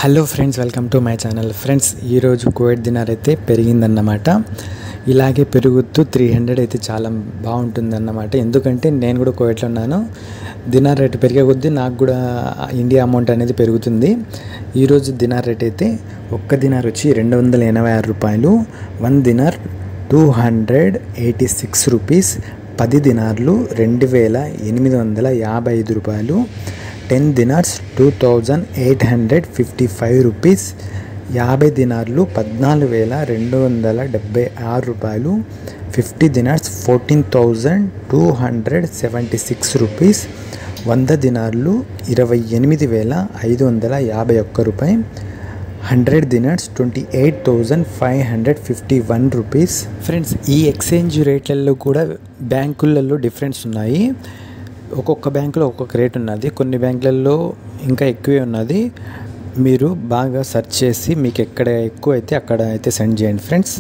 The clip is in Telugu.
Hello friends, welcome to my channel. Friends, ఈరోజు కువైట్ దినార్ అయితే పెరిగిందన్నమాట. ఇలాగే పెరుగుతూ 300 అయితే చాలా బాగుంటుందన్నమాట. ఎందుకంటే నేను కూడా కువైట్లో ఉన్నాను. దినార్ రేటు పెరిగే కొద్దీ నాకు కూడా ఇండియా అమౌంట్ అనేది పెరుగుతుంది. ఈరోజు దినార్ రేట్ అయితే ఒక్క దినార్ వచ్చి 286 రూపాయలు, 1 దినార్ 286 రూపీస్, 10 దినార్లు 2855 రూపాయలు, 10 దినార్స్ 2855 రూపీస్, 50 దినార్లు 14,276 రూపాయలు, 50 దినార్స్ 14,276 రూపీస్, 100 దినార్లు 28,551 రూపాయి, 100 దినార్స్ 28,551 రూపీస్. ఫ్రెండ్స్, ఈ ఎక్స్చేంజ్ రేట్లలో కూడా బ్యాంకులలో డిఫరెన్స్ ఉన్నాయి. ఒక్కొక్క బ్యాంకులో ఒక్కొక్క రేట్ ఉన్నది, కొన్ని బ్యాంకులలో ఇంకా ఎక్కువే ఉన్నది. మీరు బాగా సెర్చ్ చేసి మీకు ఎక్కడ ఎక్కువ అయితే అక్కడ అయితే సెండ్ చేయండి ఫ్రెండ్స్.